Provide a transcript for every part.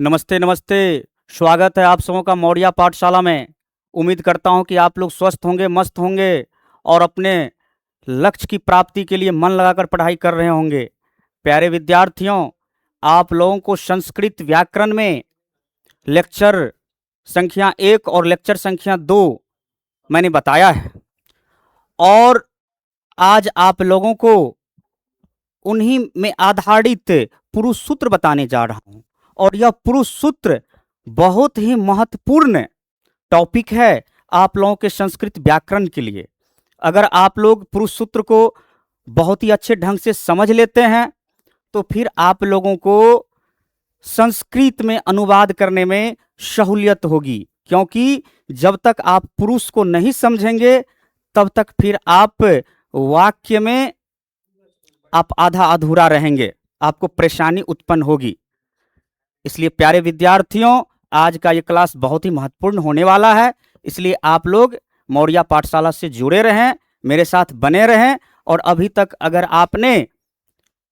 नमस्ते नमस्ते। स्वागत है आप सबों का मौर्या पाठशाला में। उम्मीद करता हूं कि आप लोग स्वस्थ होंगे, मस्त होंगे और अपने लक्ष्य की प्राप्ति के लिए मन लगाकर पढ़ाई कर रहे होंगे। प्यारे विद्यार्थियों, आप लोगों को संस्कृत व्याकरण में लेक्चर संख्या 1 और लेक्चर संख्या 2 मैंने बताया है और आज आप लोगों को उन्हीं में आधारित पुरुष सूत्र बताने जा रहा हूं। और यह पुरुष सूत्र बहुत ही महत्वपूर्ण टॉपिक है आप लोगों के संस्कृत व्याकरण के लिए। अगर आप लोग पुरुष सूत्र को बहुत ही अच्छे ढंग से समझ लेते हैं तो फिर आप लोगों को संस्कृत में अनुवाद करने में सहूलियत होगी, क्योंकि जब तक आप पुरुष को नहीं समझेंगे तब तक फिर आप वाक्य में आप आधा अधूरा रहेंगे, आपको परेशानी उत्पन्न होगी। इसलिए प्यारे विद्यार्थियों, आज का ये क्लास बहुत ही महत्वपूर्ण होने वाला है, इसलिए आप लोग मौर्या पाठशाला से जुड़े रहें, मेरे साथ बने रहें। और अभी तक अगर आपने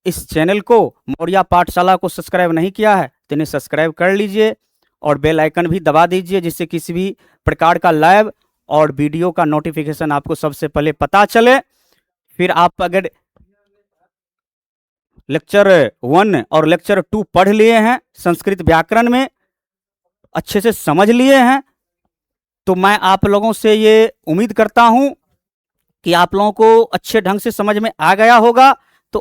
इस चैनल को मौर्या पाठशाला को सब्सक्राइब नहीं किया है तो इन्हें सब्सक्राइब कर लीजिए और बेल आइकन भी दबा दीजिए, जिससे किसी भी प्रकार का लाइव और वीडियो का नोटिफिकेशन आपको सबसे पहले पता चले। फिर आप अगर लेक्चर 1 और लेक्चर 2 पढ़ लिए हैं, संस्कृत व्याकरण में अच्छे से समझ लिए हैं, तो मैं आप लोगों से ये उम्मीद करता हूं कि आप लोगों को अच्छे ढंग से समझ में आ गया होगा। तो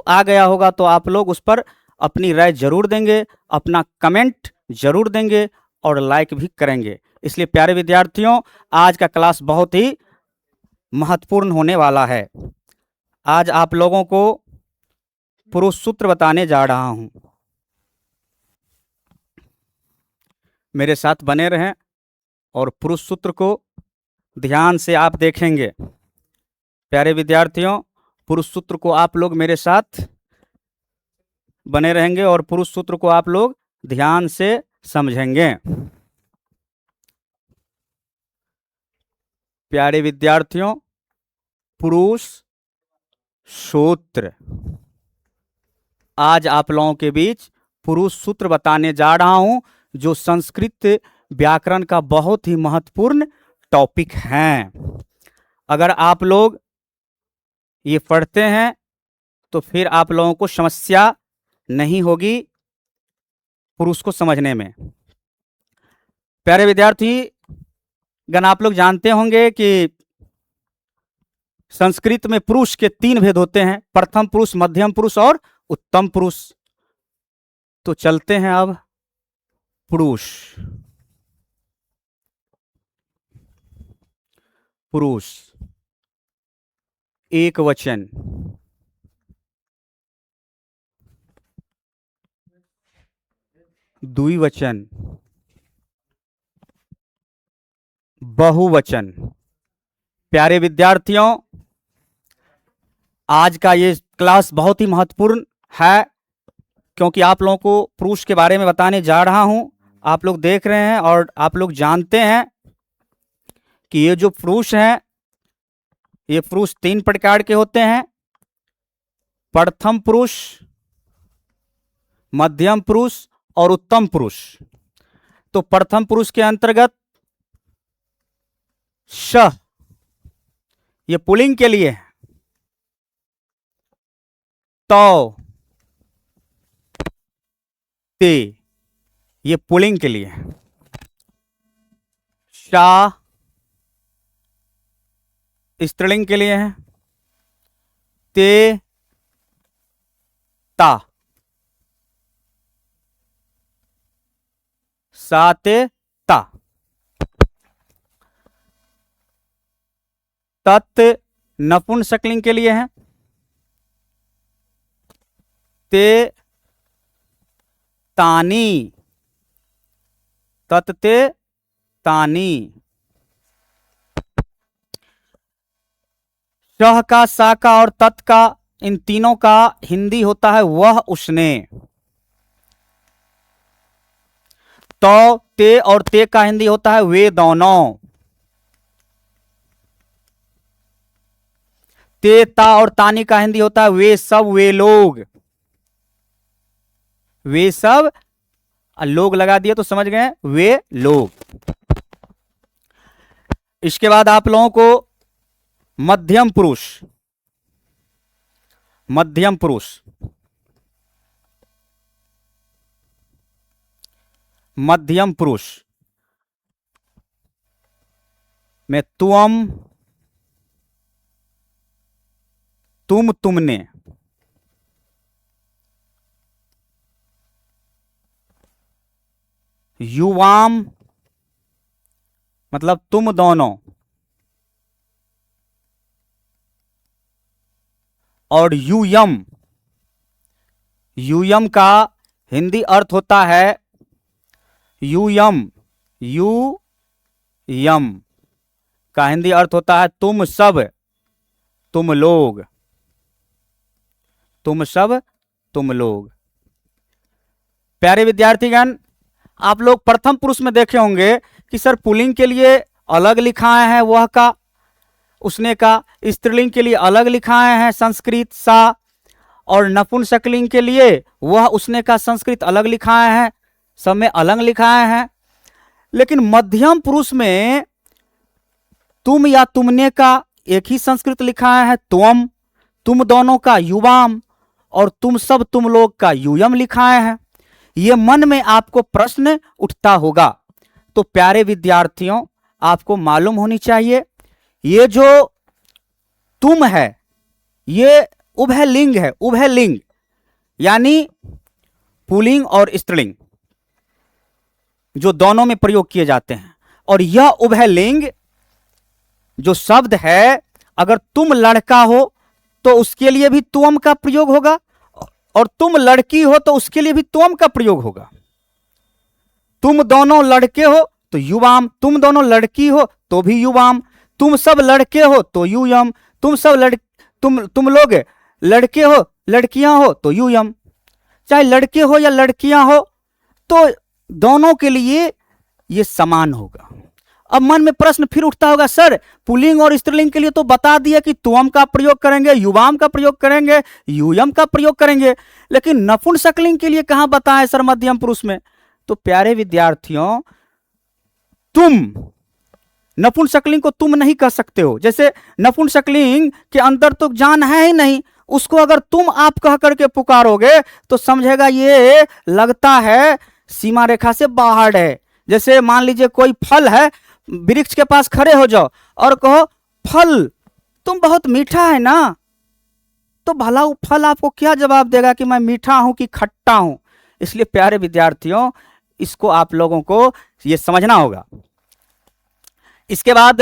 आप लोग उस पर अपनी राय जरूर देंगे, अपना कमेंट जरूर देंगे और लाइक भी करेंगे। इसलिए प्यारे विद्यार्थियों, आज का क्लास बहुत ही महत्वपूर्ण होने वाला है। आज आप लोगों को पुरुष सूत्र बताने जा रहा हूं, मेरे साथ बने रहें और पुरुष सूत्र को ध्यान से आप देखेंगे। प्यारे विद्यार्थियों, पुरुष सूत्र को आप लोग मेरे साथ बने रहेंगे और पुरुष सूत्र को आप लोग ध्यान से समझेंगे। प्यारे विद्यार्थियों, पुरुष सूत्र, आज आप लोगों के बीच पुरुष सूत्र बताने जा रहा हूं, जो संस्कृत व्याकरण का बहुत ही महत्वपूर्ण टॉपिक है। अगर आप लोग ये पढ़ते हैं तो फिर आप लोगों को समस्या नहीं होगी पुरुष को समझने में। प्यारे विद्यार्थी गण, आप लोग जानते होंगे कि संस्कृत में पुरुष के 3 भेद होते हैं, प्रथम पुरुष, मध्यम पुरुष और उत्तम पुरुष। तो चलते हैं अब पुरुष। पुरुष एक वचन, द्विवचन, बहुवचन। प्यारे विद्यार्थियों, आज का ये क्लास बहुत ही महत्वपूर्ण है, क्योंकि आप लोगों को पुरुष के बारे में बताने जा रहा हूं। आप लोग देख रहे हैं और आप लोग जानते हैं कि ये जो पुरुष हैं, ये पुरुष 3 प्रकार के होते हैं, प्रथम पुरुष, मध्यम पुरुष और उत्तम पुरुष। तो प्रथम पुरुष के अंतर्गत श, ये पुल्लिंग के लिए है, तो, ते, ये पुल्लिंग के लिए है, शा स्त्रीलिंग के लिए है, ते, ता, सा, ते, ता। तत् नपुंसकलिंग के लिए है, ते, तानी, तत्, ते, तानी। शह का, सा का और तत् का, इन तीनों का हिंदी होता है वह उसने। तो, ते और ते का हिंदी होता है वे दोनों। ते, ता और तानी का हिंदी होता है वे सब वे लोग। वे सब लोग लगा दिए तो समझ गए वे लोग। इसके बाद आप लोगों को मध्यम पुरुष, मध्यम पुरुष, मध्यम पुरुष में तुम, तुम, तुमने, युवाम मतलब तुम दोनों, और यूयम, यूयम का हिंदी अर्थ होता है यूयम, यू यम का हिंदी अर्थ होता है तुम सब, तुम लोग, तुम सब, तुम लोग। प्यारे विद्यार्थीगण, आप लोग प्रथम पुरुष में देखे होंगे कि सर पुल्लिंग के लिए अलग लिखाए हैं वह का, उसने का, स्त्रीलिंग के लिए अलग लिखाए हैं संस्कृत सा, और नपुंसकलिंग के लिए वह उसने का संस्कृत अलग लिखाए हैं, सब में अलग लिखाए हैं। लेकिन मध्यम पुरुष में तुम या तुमने का एक ही संस्कृत लिखाया है त्वम, तुम दोनों का युवाम, और तुम सब तुम लोग का यूयम लिखाए हैं। ये मन में आपको प्रश्न उठता होगा। तो प्यारे विद्यार्थियों, आपको मालूम होनी चाहिए ये जो तुम है ये उभय लिंग है, उभय लिंग यानी पुल्लिंग और स्त्रीलिंग जो दोनों में प्रयोग किए जाते हैं। और यह उभय लिंग जो शब्द है, अगर तुम लड़का हो तो उसके लिए भी तुम का प्रयोग होगा, और तुम लड़की हो तो उसके लिए भी तुम का प्रयोग होगा। तुम दोनों लड़के हो तो युवाम, तुम दोनों लड़की हो तो भी युवाम, तुम सब लड़के हो तो यूयम, तुम सब तुम लोग लड़के हो लड़कियां हो तो यूयम। चाहे लड़के हो या लड़कियां हो तो दोनों के लिए यह समान होगा। अब मन में प्रश्न फिर उठता होगा, सर पुल्लिंग और स्त्रीलिंग के लिए तो बता दिया कि तुम का प्रयोग करेंगे, युवाम का प्रयोग करेंगे, यूयम का प्रयोग करेंगे, लेकिन नपुंसकलिंग के लिए कहां बताएं सर मध्यम पुरुष में? तो प्यारे विद्यार्थियों, तुम नपुंसकलिंग को तुम नहीं कह सकते हो। जैसे नपुंसकलिंग के अंदर तो जान है ही नहीं, उसको अगर तुम आप कह करके पुकारोगे तो समझेगा ये लगता है सीमा रेखा से बाहर है। जैसे मान लीजिए कोई फल है, वृक्ष के पास खड़े हो जाओ और कहो फल तुम बहुत मीठा है ना, तो भला वो फल आपको क्या जवाब देगा कि मैं मीठा हूं कि खट्टा हूं? इसलिए प्यारे विद्यार्थियों, इसको आप लोगों को ये समझना होगा। इसके बाद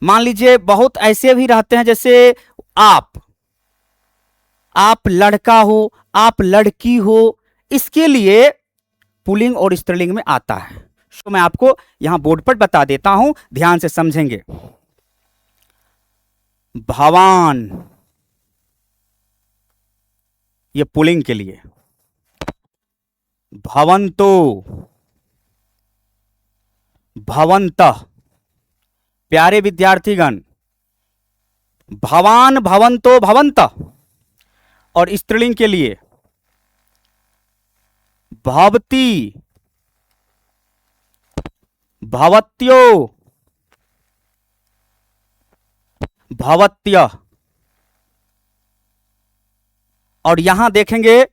मान लीजिए बहुत ऐसे भी रहते हैं, जैसे आप लड़का हो, आप लड़की हो, इसके लिए पुल्लिंग और स्त्रीलिंग में आता है। तो मैं आपको यहां बोर्ड पर बता देता हूं, ध्यान से समझेंगे। भवान ये पुल्लिंग के लिए, भवंतो, भवंतः। प्यारे विद्यार्थीगण, भवान, भवंतो, भवंतः, और स्त्रीलिंग के लिए भवती, भवत्यो, भवत्यः। और यहां देखेंगे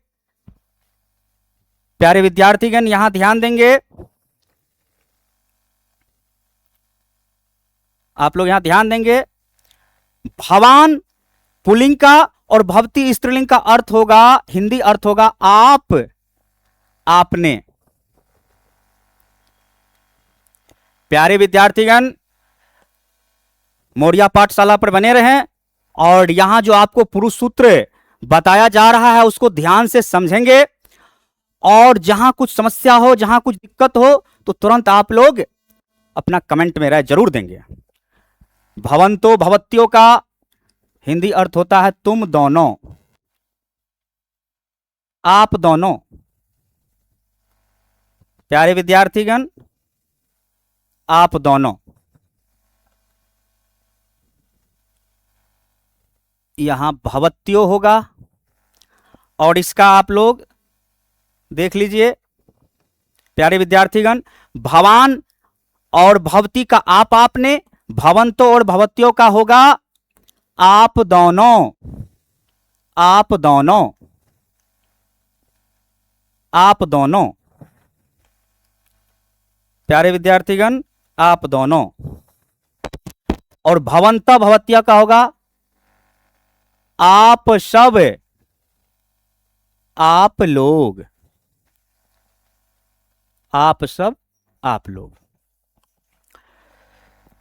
प्यारे विद्यार्थीगण, यहां ध्यान देंगे, आप लोग यहां ध्यान देंगे, भवान पुल्लिंग का और भवती स्त्रीलिंग का अर्थ होगा, हिंदी अर्थ होगा आप, आपने। प्यारे विद्यार्थीगण, मौर्या पाठशाला पर बने रहें, और यहां जो आपको पुरुष सूत्र बताया जा रहा है उसको ध्यान से समझेंगे, और जहां कुछ समस्या हो, जहां कुछ दिक्कत हो तो तुरंत आप लोग अपना कमेंट में राय जरूर देंगे। भवंतो, भवत्यो का हिंदी अर्थ होता है तुम दोनों, आप दोनों। प्यारे विद्यार्थीगण, आप दोनों। यहां भवत्यो होगा, और इसका आप लोग देख लीजिए, प्यारे विद्यार्थीगण, भवान और भवती का आपने, भवंतो और भवत्यों का होगा आप दोनों, आप दोनों, आप दोनों। प्यारे विद्यार्थीगण, आप दोनों। और भवंत भवत्या का होगा आप सब, आप लोग, आप सब, आप लोग।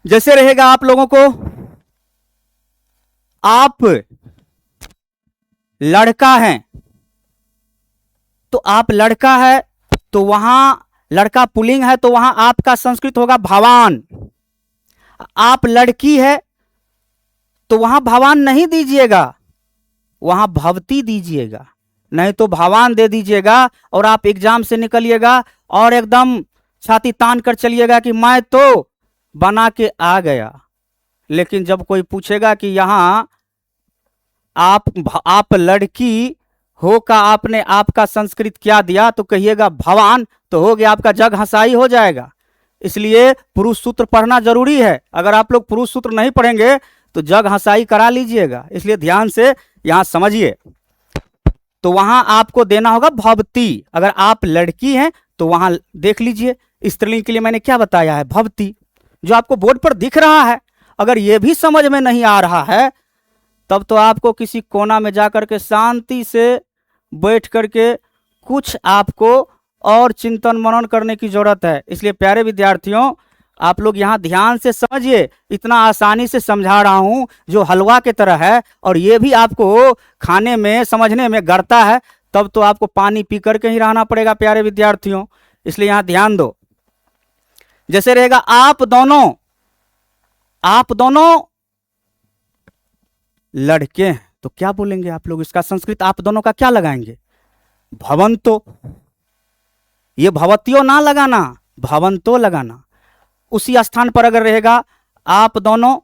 जैसे रहेगा आप लोगों को, आप लड़का हैं तो आप लड़का है, तो वहां लड़का पुल्लिंग है तो वहां आपका संस्कृत होगा भवान। आप लड़की है तो वहां भवान नहीं दीजिएगा, वहां भवती दीजिएगा, नहीं तो भवान दे दीजिएगा और आप एग्जाम से निकलिएगा और एकदम छाती तान कर चलिएगा कि मैं तो बना के आ गया। लेकिन जब कोई पूछेगा कि यहां आप लड़की हो का आपने आपका संस्कृत क्या दिया, तो कहिएगा भवान, तो हो गया आपका जग हंसाई हो जाएगा। इसलिए पुरुष सूत्र पढ़ना जरूरी है। अगर आप लोग पुरुष सूत्र नहीं पढ़ेंगे तो जग हंसाई करा लीजिएगा। इसलिए ध्यान से यहां समझिए। तो वहां आपको देना होगा भवती। अगर आप लड़की हैं तो वहां देख लीजिए, स्त्रीलिंग के लिए मैंने क्या बताया है, भवती, जो आपको बोर्ड पर दिख रहा है। अगर यह भी समझ में नहीं आ रहा है तब तो आपको किसी कोना में जाकर के शांति से बैठ करके कुछ आपको और चिंतन मनन करने की जरूरत है। इसलिए प्यारे विद्यार्थियों, आप लोग यहाँ ध्यान से समझिए। इतना आसानी से समझा रहा हूँ जो हलवा के तरह है, और ये भी आपको खाने में समझने में गड़ता है, तब तो आपको पानी पी करके ही रहना पड़ेगा प्यारे विद्यार्थियों। इसलिए यहाँ ध्यान दो। जैसे रहेगा आप दोनों, आप दोनों लड़के हैं तो क्या बोलेंगे आप लोग, इसका संस्कृत आप दोनों का क्या लगाएंगे, भवंतो। ये भवत्यो ना लगाना, भवंतो लगाना। उसी स्थान पर अगर रहेगा आप दोनों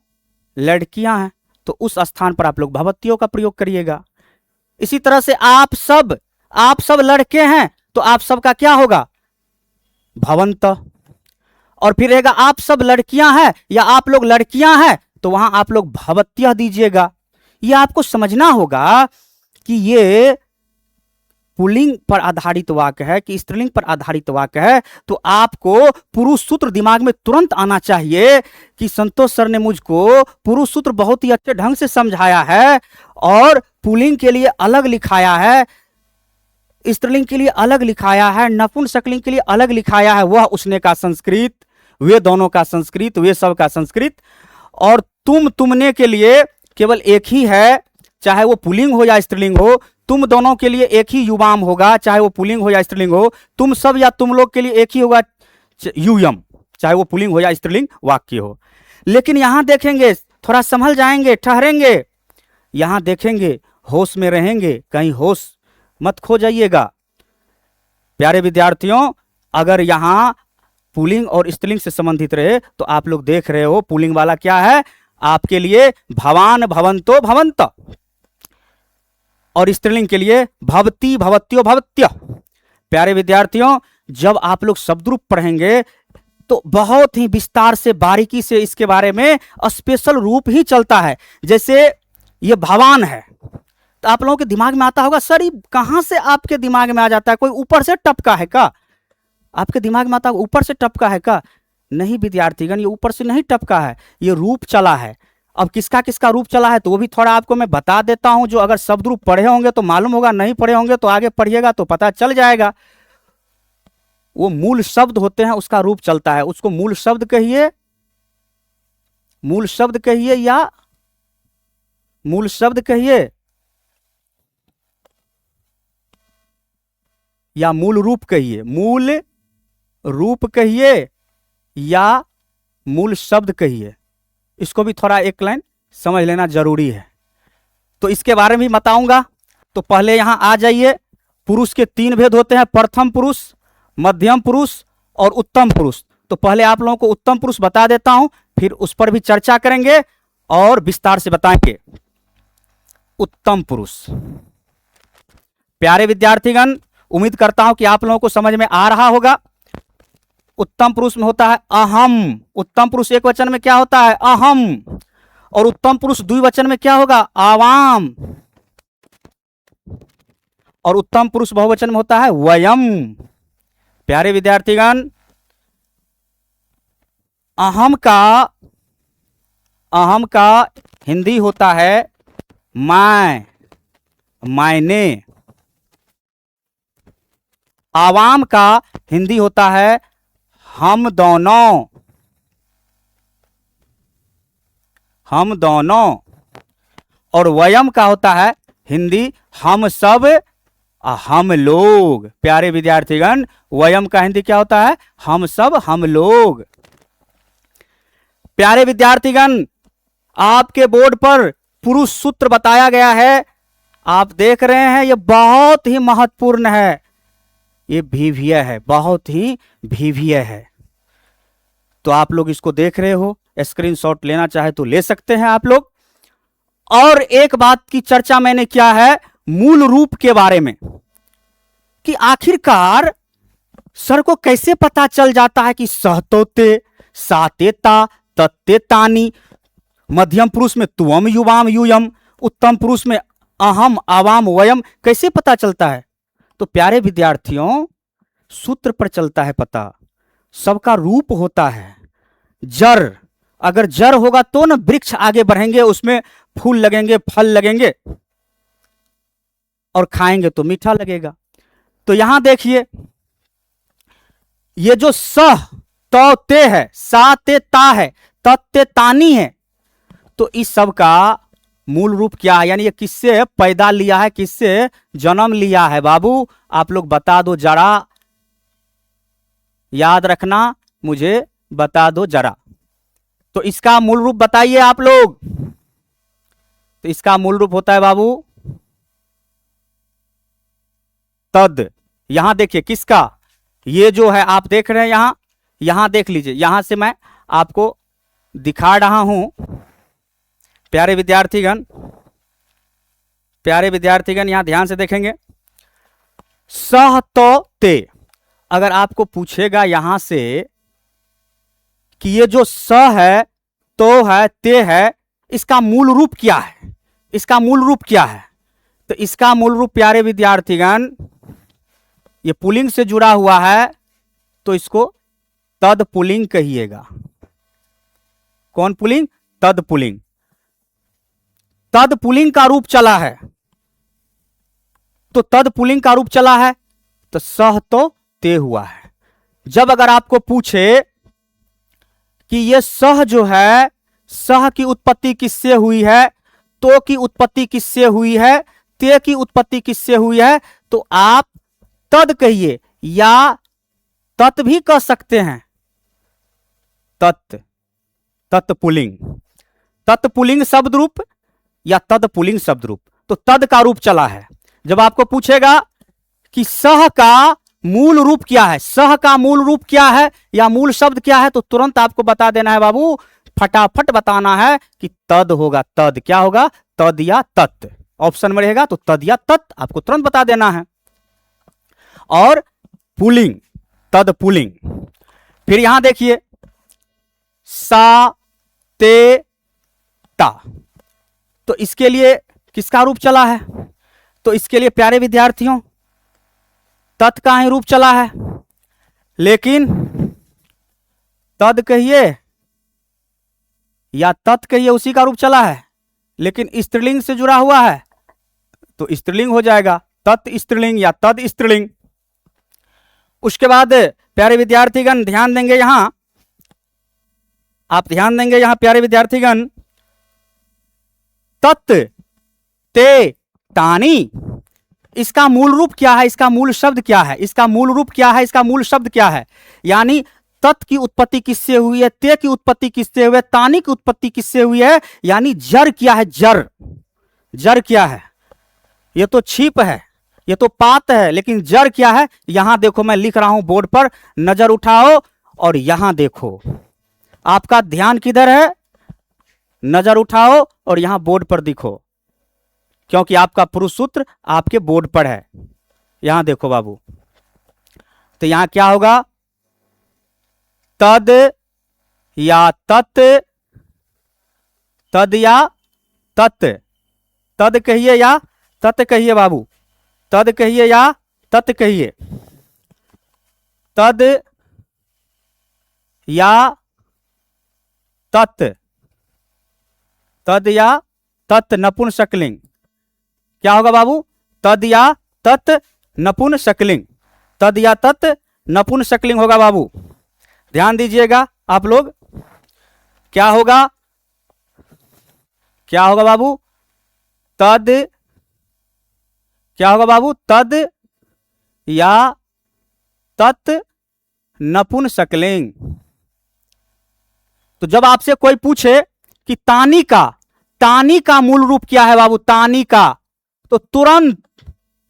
लड़कियां हैं तो उस स्थान पर आप लोग भवत्यो का प्रयोग करिएगा। इसी तरह से आप सब लड़के हैं तो आप सब का क्या होगा, भवंत। और फिर रहेगा आप सब लड़कियां हैं या आप लोग लड़कियां हैं तो वहां आप लोग भवत्या दीजिएगा। यह आपको समझना होगा कि ये पुल्लिंग पर आधारित वाक्य है कि स्त्रीलिंग पर आधारित वाक्य है। तो आपको पुरुष सूत्र दिमाग में तुरंत आना चाहिए कि संतोष सर ने मुझको पुरुष सूत्र बहुत ही अच्छे ढंग से समझाया है और पुल्लिंग के लिए अलग लिखाया है, स्त्रीलिंग के लिए अलग लिखाया है, नपुंसकलिंग के लिए अलग लिखाया है। वह उसने का संस्कृत, वे दोनों का संस्कृत, वे सब का संस्कृत। और तुमने के लिए केवल एक ही है, चाहे वो पुल्लिंग हो या स्त्रीलिंग हो। तुम दोनों के लिए एक ही युवाम होगा, चाहे वो पुल्लिंग हो या स्त्रीलिंग हो। तुम सब या तुम लोग के लिए एक ही होगा यूयम, चाहे वो पुल्लिंग हो या स्त्रीलिंग वाक्य हो। लेकिन यहां देखेंगे, थोड़ा संभल जाएंगे, ठहरेंगे, यहां देखेंगे, होश में रहेंगे, कहीं होश मत खो जाइएगा। प्यारे विद्यार्थियों, अगर यहां पुल्लिंग और स्त्रीलिंग से संबंधित रहे तो आप लोग देख रहे हो पुल्लिंग वाला क्या है आपके लिए, भवान, भवंतो, भवंत। और स्त्रीलिंग के लिए भवती, भवत्यो, भवत्य। प्यारे विद्यार्थियों, जब आप लोग शब्द रूप पढ़ेंगे तो बहुत ही विस्तार से, बारीकी से इसके बारे में स्पेशल रूप ही चलता है। जैसे ये भवान है तो आप लोगों के दिमाग में आता होगा, सर ये कहां से आपके दिमाग में आ जाता है, कोई ऊपर से टपका है क्या? आपके दिमाग में आता है ऊपर से टपका है क्या? नहीं विद्यार्थीगण, ये ऊपर से नहीं टपका है, ये रूप चला है। अब किसका किसका रूप चला है तो वो भी थोड़ा आपको मैं बता देता हूं। जो अगर शब्द रूप पढ़े होंगे तो मालूम होगा, नहीं पढ़े होंगे तो आगे पढ़िएगा तो पता चल जाएगा। वो मूल शब्द होते हैं, उसका रूप चलता है। उसको मूल शब्द कहिए, मूल शब्द कहिए या मूल शब्द कहिए या मूल रूप कहिए, मूल रूप कहिए या मूल शब्द कहिए। इसको भी थोड़ा एक लाइन समझ लेना जरूरी है। तो इसके बारे में भी बताऊंगा। तो पहले यहां आ जाइए। पुरुष के 3 भेद होते हैं, प्रथम पुरुष, मध्यम पुरुष और उत्तम पुरुष। तो पहले आप लोगों को उत्तम पुरुष बता देता हूं, फिर उस पर भी चर्चा करेंगे और विस्तार से बताएंगे। उत्तम पुरुष। प्यारे विद्यार्थीगण, उम्मीद करता हूं कि आप लोगों को समझ में आ रहा होगा। उत्तम पुरुष में होता है अहम। उत्तम पुरुष एक वचन में क्या होता है? अहम। और उत्तम पुरुष द्विवचन में क्या होगा? आवाम। और उत्तम पुरुष बहुवचन में होता है वयम। प्यारे विद्यार्थीगण, अहम का हिंदी होता है मैं, मैंने। आवाम का हिंदी होता है हम दोनों, हम दोनों। और वयम का होता है हिंदी हम सब, हम लोग। प्यारे विद्यार्थीगण, वयम का हिंदी क्या होता है? हम सब, हम लोग। प्यारे विद्यार्थीगण, आपके बोर्ड पर पुरुष सूत्र बताया गया है, आप देख रहे हैं, यह बहुत ही महत्वपूर्ण है। ये भीव्य है, बहुत ही भीव्य है। तो आप लोग इसको देख रहे हो, स्क्रीनशॉट लेना चाहे तो ले सकते हैं आप लोग। और एक बात की चर्चा मैंने किया है मूल रूप के बारे में, कि आखिरकार सर को कैसे पता चल जाता है कि सहतोते, सातेता, तत्ते, तानी, मध्यम पुरुष में तुअम, युवाम, यूयम, उत्तम पुरुष में अहम, आवाम, वयम, कैसे पता चलता है? तो प्यारे विद्यार्थियों, सूत्र पर चलता है पता। सबका रूप होता है। जड़, अगर जड़ होगा तो ना वृक्ष आगे बढ़ेंगे, उसमें फूल लगेंगे, फल लगेंगे, और खाएंगे तो मीठा लगेगा। तो यहां देखिए, ये जो सह, तो, ते है, सा, ते, ता है, तत्ते, तानी है, तो इस सब का मूल रूप क्या है? यानी ये किससे पैदा लिया है, किससे जन्म लिया है? बाबू आप लोग बता दो जरा, याद रखना, मुझे बता दो जरा। तो इसका मूल रूप बताइए आप लोग। तो इसका मूल रूप होता है बाबू तद। यहां देखिए किसका, ये जो है आप देख रहे हैं यहां देख लीजिए, यहां से मैं आपको दिखा रहा हूं। प्यारे विद्यार्थीगण, यहां ध्यान से देखेंगे। सह, तो, ते, अगर आपको पूछेगा यहां से कि ये जो स है, तो है, ते है, इसका मूल रूप क्या है? इसका मूल रूप क्या है? तो इसका मूल रूप प्यारे विद्यार्थीगण, ये पुल्लिंग से जुड़ा हुआ है, तो इसको तद पुल्लिंग कहिएगा। कौन पुल्लिंग? तद पुल्लिंग। तद पुल्लिंग का रूप चला है, तो तद पुल्लिंग का रूप चला है, तो सह, तो, ते हुआ है। जब अगर आपको पूछे कि ये सह जो है, सह की उत्पत्ति किससे हुई है, तो की उत्पत्ति किससे हुई है, ते की उत्पत्ति किससे हुई है, तो आप तद कहिए, या तत् भी कह सकते हैं। तत्, तत्पुलिंग, तत्पुलिंग शब्द रूप या तत्पुलिंग शब्द रूप। तो तद का रूप चला है। जब आपको पूछेगा कि सह का मूल रूप क्या है, सह का मूल रूप क्या है या मूल शब्द क्या है, तो तुरंत आपको बता देना है बाबू, फटाफट बताना है कि तद होगा। तद क्या होगा? तद या तत्। ऑप्शन में रहेगा तो तद या तत्, आपको तुरंत बता देना है। और पुलिंग, तद पुलिंग। फिर यहां देखिए, सा, ते, ता, तो इसके लिए किसका रूप चला है? तो इसके लिए प्यारे विद्यार्थियों तत् का ही रूप चला है। लेकिन तद कहिए या तत् कहिए, उसी का रूप चला है, लेकिन स्त्रीलिंग से जुड़ा हुआ है, तो स्त्रीलिंग हो जाएगा, तत् स्त्रीलिंग या तद स्त्रीलिंग। उसके बाद प्यारे विद्यार्थीगण ध्यान देंगे, यहां आप ध्यान देंगे, यहां प्यारे विद्यार्थीगण, तत्, ते, तानी, इसका मूल रूप क्या है? इसका मूल शब्द क्या है? इसका मूल रूप क्या है? इसका मूल शब्द क्या है? यानी तत् की उत्पत्ति किससे हुई है, ते की उत्पत्ति किससे हुई है, तानी की उत्पत्ति किससे हुई है? यानी जड़ क्या है? जड़, जड़ क्या है? ये तो छिप है, ये तो पात है, लेकिन जड़ क्या है? यहां देखो, मैं लिख रहा हूं बोर्ड पर, नजर उठाओ और यहां देखो। आपका ध्यान किधर है? नजर उठाओ और यहां बोर्ड पर दिखो, क्योंकि आपका पुरुष सूत्र आपके बोर्ड पर है। यहां देखो बाबू, तो यहां क्या होगा? तद या तत्, तद या तत्, तद कहिए या तत् कहिए बाबू, तद कहिए या तत् कहिए, तद या तत्, तद या तत् नपुंसकलिंग। क्या होगा बाबू? तद या तत् नपुंसकलिंग, तद या तत् नपुंसकलिंग होगा बाबू। ध्यान दीजिएगा आप लोग। क्या होगा? क्या होगा बाबू? तद, क्या होगा बाबू? तद या तत् नपुंसकलिंग। तो जब आपसे कोई पूछे कि तानी का मूल रूप क्या है बाबू, तानी का, तो तुरंत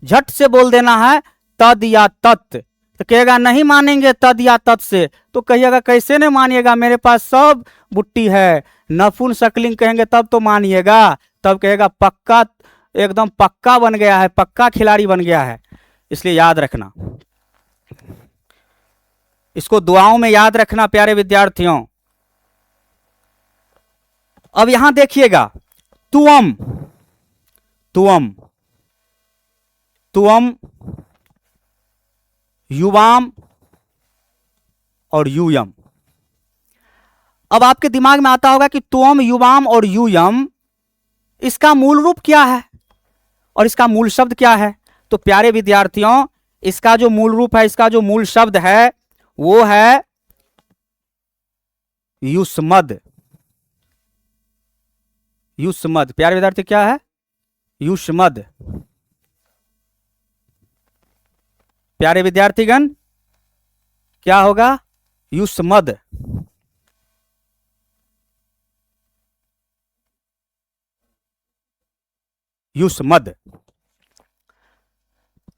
झट से बोल देना है तद या तत्। तो कहेगा नहीं मानेंगे तद या तत् से, तो कहिएगा कैसे नहीं मानिएगा, मेरे पास सब बुट्टी है। नपुंसकलिंग कहेंगे तब तो मानिएगा, तब कहेगा पक्का, एकदम पक्का बन गया है, पक्का खिलाड़ी बन गया है। इसलिए याद रखना, इसको दुआओं में याद रखना प्यारे विद्यार्थियों। अब यहां देखिएगा, तुअम, तुअम, तुअम, युवाम और यूयम। अब आपके दिमाग में आता होगा कि तुअम, युवाम और यूयम, इसका मूल रूप क्या है और इसका मूल शब्द क्या है? तो प्यारे विद्यार्थियों, इसका जो मूल रूप है, इसका जो मूल शब्द है वो है युष्मद। युष्मद, प्यारे विद्यार्थी क्या है? युष्मद। प्यारे विद्यार्थीगण क्या होगा? युष्मद। युष्मद।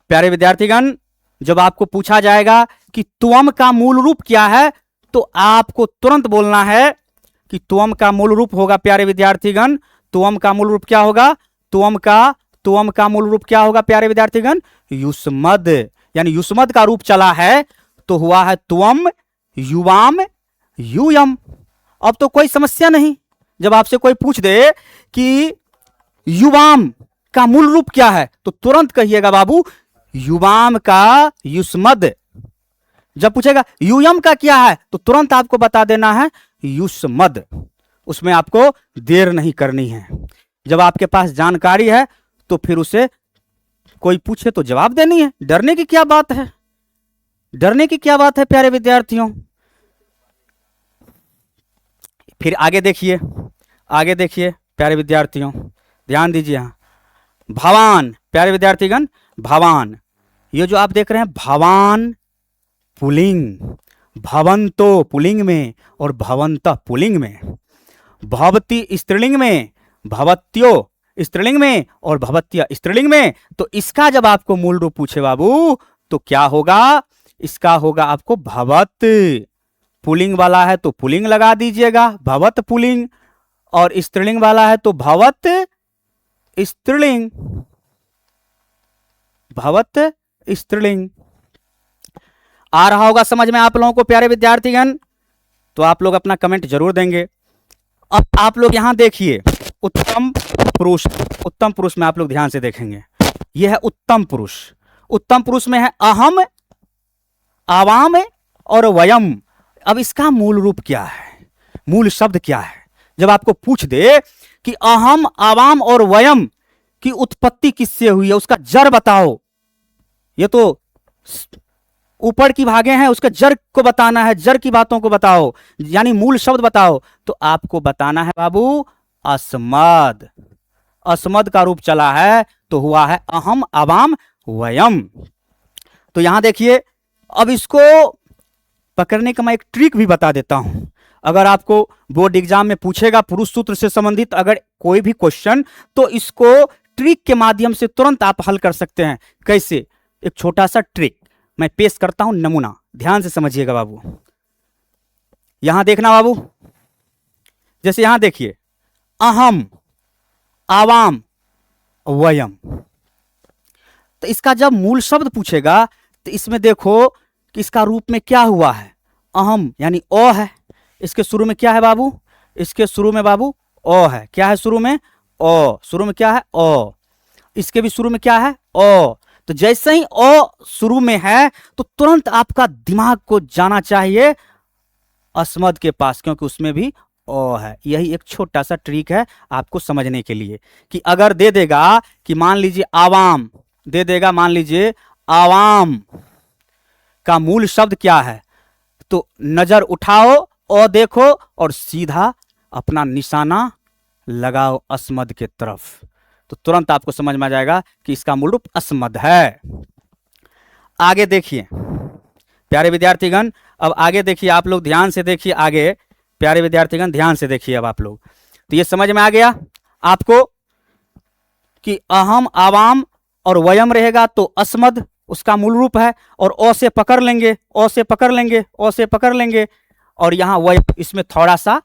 प्यारे विद्यार्थीगण, जब आपको पूछा जाएगा कि तुअम का मूल रूप क्या है, तो आपको तुरंत बोलना है कि तुअम का मूल रूप होगा, प्यारे विद्यार्थीगण, तुअम का मूल रूप क्या होगा? तुअम का मूल रूप क्या होगा प्यारे विद्यार्थीगण? युष्मद। यानी युष्मद का रूप चला है तो हुआ है तुअम, युवाम, यूयम। अब तो कोई समस्या नहीं। जब आपसे कोई पूछ दे कि युवाम का मूल रूप क्या है, तो तुरंत कहिएगा बाबू युवाम का युष्मद। जब पूछेगा यूयम का क्या है, तो तुरंत आपको बता देना है युष्मद। उसमें आपको देर नहीं करनी है। जब आपके पास जानकारी है तो फिर उसे कोई पूछे तो जवाब देनी है। डरने की क्या बात है? डरने की क्या बात है प्यारे विद्यार्थियों? फिर आगे देखिए, आगे देखिए प्यारे विद्यार्थियों, ध्यान दीजिए। यहां भवान, प्यारे विद्यार्थीगण, भवान, ये जो आप देख रहे हैं भवान पुलिंग, भवंतो पुलिंग में और भवंत पुलिंग में, भवती स्त्रीलिंग में, भवत्यो स्त्रीलिंग में और भवत्य स्त्रीलिंग में। तो इसका जब आपको मूल रूप पूछे बाबू तो क्या होगा? इसका होगा आपको भवत। पुलिंग वाला है तो पुलिंग लगा दीजिएगा, भवत पुलिंग, और स्त्रीलिंग वाला है तो भवत स्त्रीलिंग, भवत स्त्रीलिंग। आ रहा होगा समझ में आप लोगों को प्यारे विद्यार्थीगण? तो आप लोग अपना कमेंट जरूर देंगे। अब आप लोग यहां देखिए, उत्तम पुरुष, उत्तम पुरुष में आप लोग ध्यान से देखेंगे, यह है उत्तम पुरुष। उत्तम पुरुष में है अहम, आवाम और वयम। अब इसका मूल रूप क्या है, मूल शब्द क्या है? जब आपको पूछ दे कि अहम, आवाम और वयम की उत्पत्ति किससे हुई है, उसका जड़ बताओ, ये तो ऊपर की भागे हैं, उसके जड़ को बताना है, जड़ की बातों को बताओ, यानी मूल शब्द बताओ, तो आपको बताना है बाबू अस्मद। अस्मद का रूप चला है तो हुआ है अहम, आवाम, वयम। तो यहां देखिए, अब इसको पकड़ने का मैं एक ट्रिक भी बता देता हूं। अगर आपको बोर्ड एग्जाम में पूछेगा पुरुष सूत्र से संबंधित अगर कोई भी क्वेश्चन, तो इसको ट्रिक के माध्यम से तुरंत आप हल कर सकते हैं। कैसे? एक छोटा सा ट्रिक मैं पेश करता हूं, नमूना, ध्यान से समझिएगा बाबू। यहां देखना बाबू, जैसे यहां देखिए, अहम, आवाम, वयम। तो इसका जब मूल शब्द पूछेगा तो इसमें देखो कि इसका रूप में क्या हुआ है, अहम यानी ओ है। इसके शुरू में क्या है बाबू? इसके शुरू में बाबू ओ है। क्या है शुरू में? ओ। शुरू में क्या है? ओ। इसके भी शुरू में क्या है? ओ। तो जैसे ही ओ शुरू में है तो तुरंत आपका दिमाग को जाना चाहिए अस्मद के पास, क्योंकि उसमें भी ओ है। यही एक छोटा सा ट्रिक है आपको समझने के लिए कि अगर दे देगा कि मान लीजिए आवाम, दे देगा मान लीजिए आवाम का मूल शब्द क्या है, तो नजर उठाओ, ओ देखो और सीधा अपना निशाना लगाओ अस्मद के तरफ, तो तुरंत आपको समझ में आ जाएगा कि इसका मूल रूप अस्मद है। आगे देखिए प्यारे विद्यार्थीगण, अब आगे देखिए, आप लोग ध्यान से देखिए आगे। प्यारे विद्यार्थीगण ध्यान से देखिए अब आप लोग, तो ये समझ में आ गया आपको कि अहम, आवाम और वयम रहेगा तो अस्मद उसका मूल रूप है, और ओ से पकड़ लेंगे, ओ से पकड़ लेंगे, ओ से पकड़ लेंगे, और यहां वयम, इसमें थोड़ा सा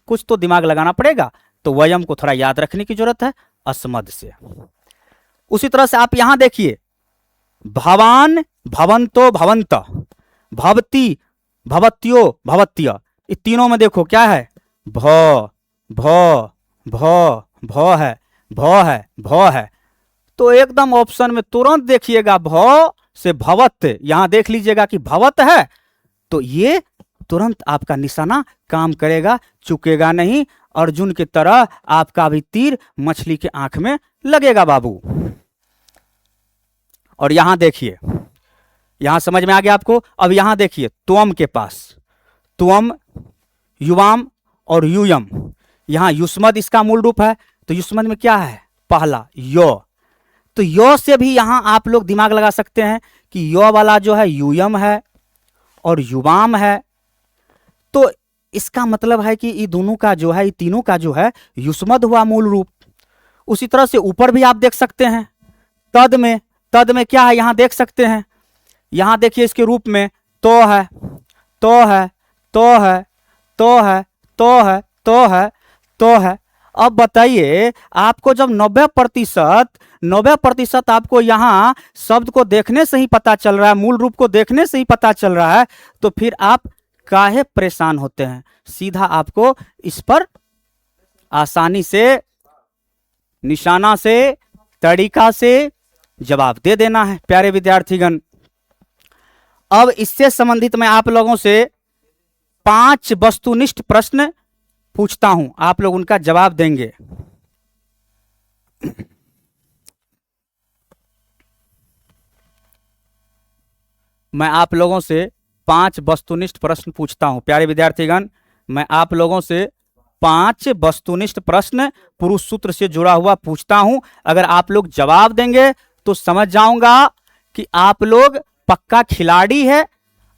कुछ तो दिमाग लगाना पड़ेगा, तो वयम को थोड़ा याद रखने की जरूरत है अस्मद से। उसी तरह से आप यहां देखिए, भवान, भवंतो, भवंत, भवती, भवत्यो, भवत्य, ये तीनों में देखो क्या है? भ, भ, भ, भ है, भ है, भ है। तो एकदम ऑप्शन में तुरंत देखिएगा भ से भवत, यहां देख लीजिएगा कि भवत है, तो ये तुरंत आपका निशाना काम करेगा, चुकेगा नहीं। अर्जुन की तरह आपका भी तीर मछली के आंख में लगेगा बाबू। और यहां देखिए, यहां समझ में आ गया आपको। अब यहां देखिए त्वम के पास, त्वम, युवाम और यूयम, यहां युष्मद इसका मूल रूप है, तो युष्मद में क्या है? पहला यो, तो यो से भी यहां आप लोग दिमाग लगा सकते हैं कि यो वाला जो है यूयम है और युवाम है, तो इसका मतलब है कि ये दोनों का जो है, ये तीनों का जो है युष्मद हुआ मूल रूप। उसी तरह से ऊपर भी आप देख सकते हैं, तद में, तद में क्या है यहां देख सकते हैं, यहां देखिए इसके रूप में तो है, तो है, तो है, तो है, तो है, तो है, तो है। अब बताइए, आपको जब 90% आपको यहां शब्द को देखने से ही पता चल रहा है, मूल रूप को देखने से ही पता चल रहा है, तो फिर आप काहे परेशान होते हैं? सीधा आपको इस पर आसानी से, निशाना से, तरीका से जवाब दे देना है प्यारे विद्यार्थीगण। अब इससे संबंधित मैं आप लोगों से 5 वस्तुनिष्ठ प्रश्न पूछता हूं, आप लोग उनका जवाब देंगे। मैं आप लोगों से 5 वस्तुनिष्ठ प्रश्न पूछता हूं प्यारे विद्यार्थीगण, मैं आप लोगों से 5 वस्तुनिष्ठ प्रश्न पुरुष सूत्र से जुड़ा हुआ पूछता हूं। अगर आप लोग जवाब देंगे तो समझ जाऊंगा कि आप लोग पक्का खिलाड़ी है,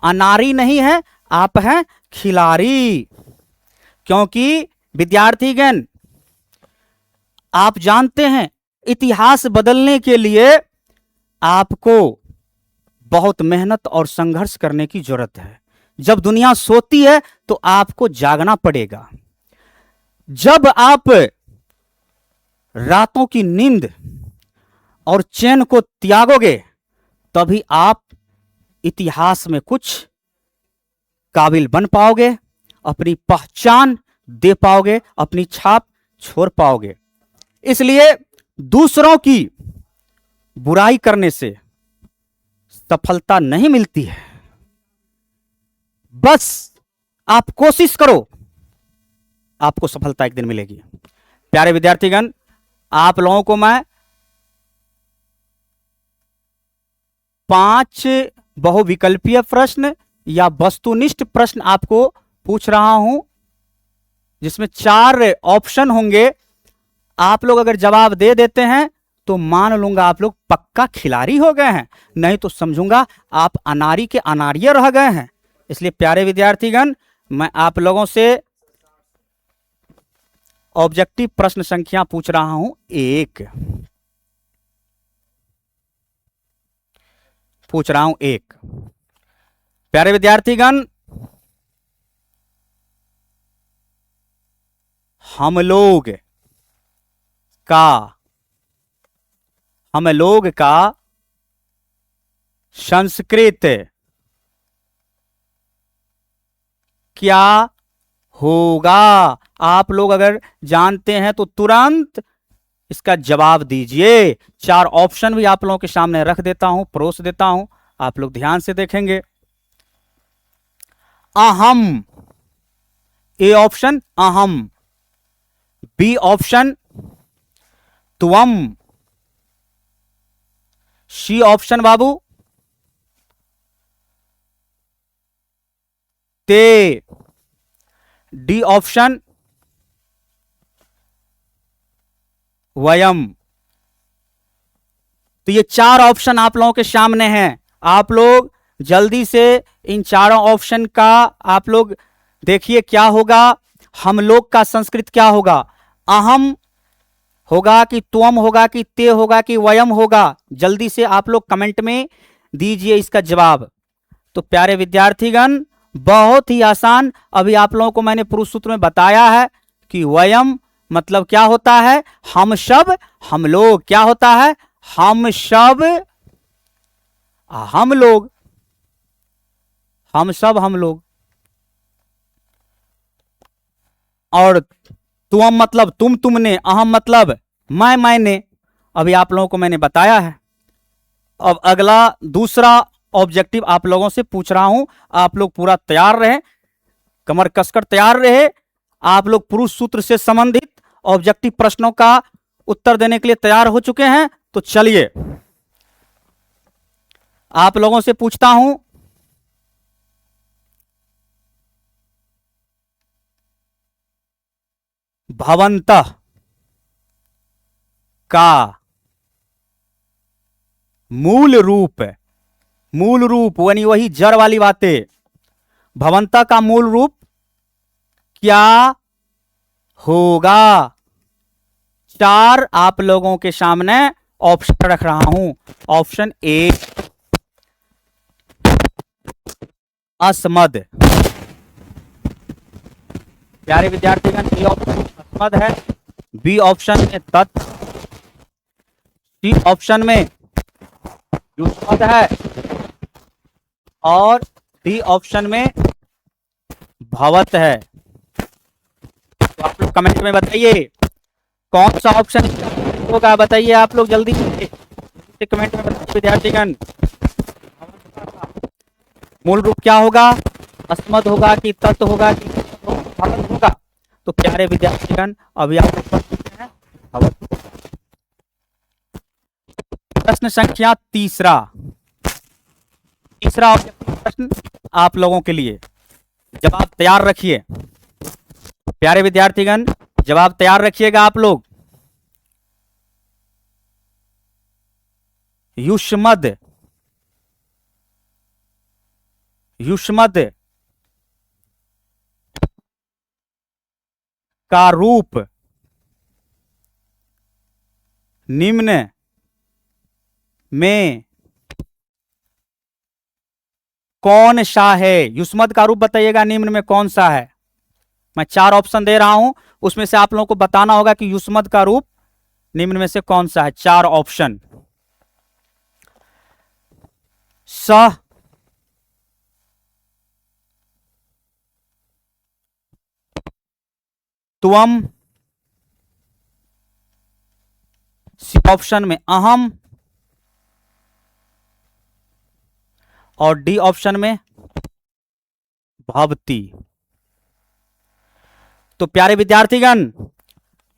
अनारी नहीं है, आप हैं खिलाड़ी। क्योंकि विद्यार्थीगण, आप जानते हैं इतिहास बदलने के लिए आपको बहुत मेहनत और संघर्ष करने की जरूरत है। जब दुनिया सोती है तो आपको जागना पड़ेगा। जब आप रातों की नींद और चैन को त्यागोगे तभी आप इतिहास में कुछ काबिल बन पाओगे, अपनी पहचान दे पाओगे, अपनी छाप छोड़ पाओगे। इसलिए दूसरों की बुराई करने से सफलता नहीं मिलती है, बस आप कोशिश करो, आपको सफलता एक दिन मिलेगी। प्यारे विद्यार्थीगण, आप लोगों को मैं 5 बहुविकल्पीय प्रश्न या वस्तुनिष्ठ प्रश्न आपको पूछ रहा हूं, जिसमें 4 ऑप्शन होंगे। आप लोग अगर जवाब दे देते हैं तो मान लूंगा आप लोग पक्का खिलाड़ी हो गए हैं, नहीं तो समझूंगा आप अनारी के अनारिये रह गए हैं। इसलिए प्यारे विद्यार्थीगण, मैं आप लोगों से ऑब्जेक्टिव प्रश्न संख्या पूछ रहा हूं 1, पूछ रहा हूं 1। प्यारे विद्यार्थीगण, हम लोग का संस्कृत क्या होगा? आप लोग अगर जानते हैं तो तुरंत इसका जवाब दीजिए। 4 ऑप्शन भी आप लोगों के सामने रख देता हूं, परोस देता हूं, आप लोग ध्यान से देखेंगे। अहम, ए ऑप्शन अहम, बी ऑप्शन त्वम, सी ऑप्शन बाबू ते, डी ऑप्शन वयम। तो ये 4 ऑप्शन आप लोगों के सामने हैं। आप लोग जल्दी से इन चारों ऑप्शन का आप लोग देखिए क्या होगा। हम लोग का संस्कृत क्या होगा? अहम होगा कि त्वम होगा कि ते होगा कि वयम होगा? जल्दी से आप लोग कमेंट में दीजिए इसका जवाब। तो प्यारे विद्यार्थीगण, बहुत ही आसान, अभी आप लोगों को मैंने पुरुष सूत्र में बताया है कि वयम मतलब क्या होता है? हम सब, हम लोग। क्या होता है? हम सब, हम लोग, हम सब, हम लोग। और तुम मतलब तुम, तुमने, अहम मतलब मैं, मैंने। अभी आप लोगों को मैंने बताया है। अब अगला दूसरा ऑब्जेक्टिव आप लोगों से पूछ रहा हूं, आप लोग पूरा तैयार रहे, कमर कसकर तैयार रहे। आप लोग पुरुष सूत्र से संबंधित ऑब्जेक्टिव प्रश्नों का उत्तर देने के लिए तैयार हो चुके हैं? तो चलिए आप लोगों से पूछता हूं, भवन्तः का मूल रूप, मूल रूप यानी वही जड़ वाली बातें, भवन्तः का मूल रूप क्या होगा? 4 आप लोगों के सामने ऑप्शन रख रहा हूं। ऑप्शन ए अस्मद, प्यारे विद्यार्थीगण, ए ऑप्शन अस्मद है, बी ऑप्शन में तत्, सी ऑप्शन में युष्मद है, और डी ऑप्शन में भवत है। तो आप लोग कमेंट में बताइए कौन सा ऑप्शन होगा। बताइए आप लोग जल्दी से कमेंट में बताइए विद्यार्थीगण। मूल रूप क्या होगा? अस्मद होगा कि तत्व होगा कि भवत होगा? तो प्यारे विद्यार्थीगण, अभी आप लोग पढ़ चुके हैं भवत। प्रश्न संख्या तीसरा ऑब्जेक्टिव प्रश्न आप लोगों के लिए। जवाब तैयार रखिए प्यारे विद्यार्थीगण, जवाब तैयार रखिएगा आप लोग। युष्मद, युष्मद का रूप निम्न में कौन सा है? युष्मद का रूप बताइएगा निम्न में कौन सा है। मैं 4 ऑप्शन दे रहा हूं, उसमें से आप लोगों को बताना होगा कि युष्मद का रूप निम्न में से कौन सा है। 4 ऑप्शन: स, त्वम, सी ऑप्शन में अहम, और डी ऑप्शन में भवती। तो प्यारे विद्यार्थीगण,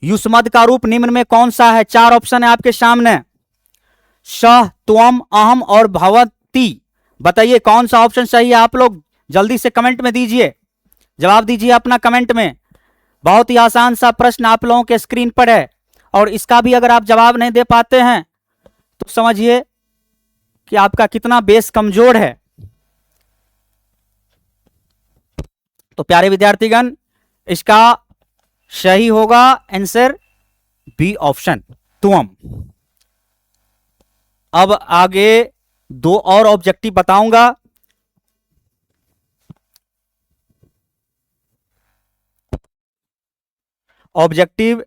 युष्मद का रूप निम्न में कौन सा है? 4 ऑप्शन है आपके सामने, स, त्वम, अहम और भवती। बताइए कौन सा ऑप्शन सही है। आप लोग जल्दी से कमेंट में दीजिए, जवाब दीजिए अपना कमेंट में। बहुत ही आसान सा प्रश्न आप लोगों के स्क्रीन पर है, और इसका भी अगर आप जवाब नहीं दे पाते हैं तो समझिए कि आपका कितना बेस कमजोर है। तो प्यारे विद्यार्थीगण, इसका सही होगा आंसर बी ऑप्शन, त्वम। अब आगे 2 और ऑब्जेक्टिव बताऊंगा। ऑब्जेक्टिव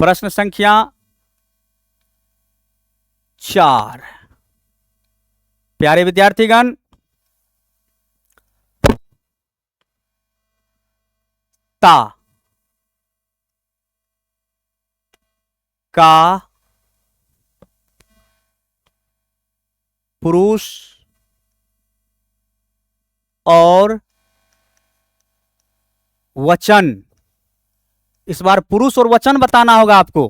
प्रश्न संख्या 4। प्यारे विद्यार्थीगण, ता का पुरुष और वचन। इस बार पुरुष और वचन बताना होगा आपको।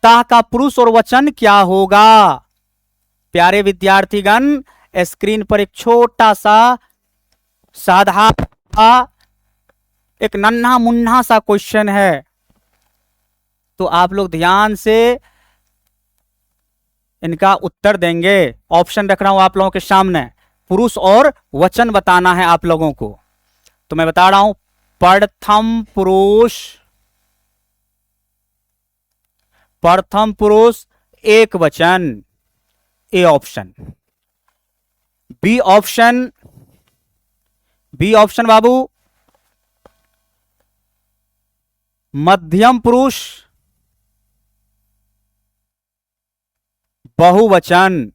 ता का पुरुष और वचन क्या होगा? प्यारे विद्यार्थीगण, स्क्रीन पर एक छोटा सा साधारण एक नन्हा मुन्ना सा क्वेश्चन है, तो आप लोग ध्यान से इनका उत्तर देंगे। ऑप्शन रख रहा हूं आप लोगों के सामने, पुरुष और वचन बताना है आप लोगों को। तो मैं बता रहा हूं, प्रथम पुरुष एक वचन, ए ऑप्शन। बी ऑप्शन बाबू, मध्यम पुरुष बहुवचन।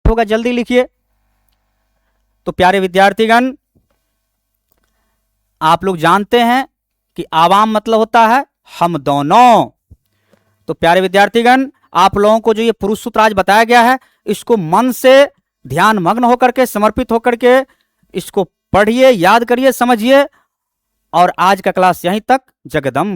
होगा, जल्दी लिखिए। तो प्यारे विद्यार्थीगण, आप लोग जानते हैं कि आवाम मतलब होता है हम दोनों। तो प्यारे विद्यार्थीगण, आप लोगों को जो ये पुरुष सूत्र आज बताया गया है, इसको मन से ध्यान मग्न होकर के, समर्पित होकर के इसको पढ़िए, याद करिए, समझिए। और आज का क्लास यहीं तक। जगदम।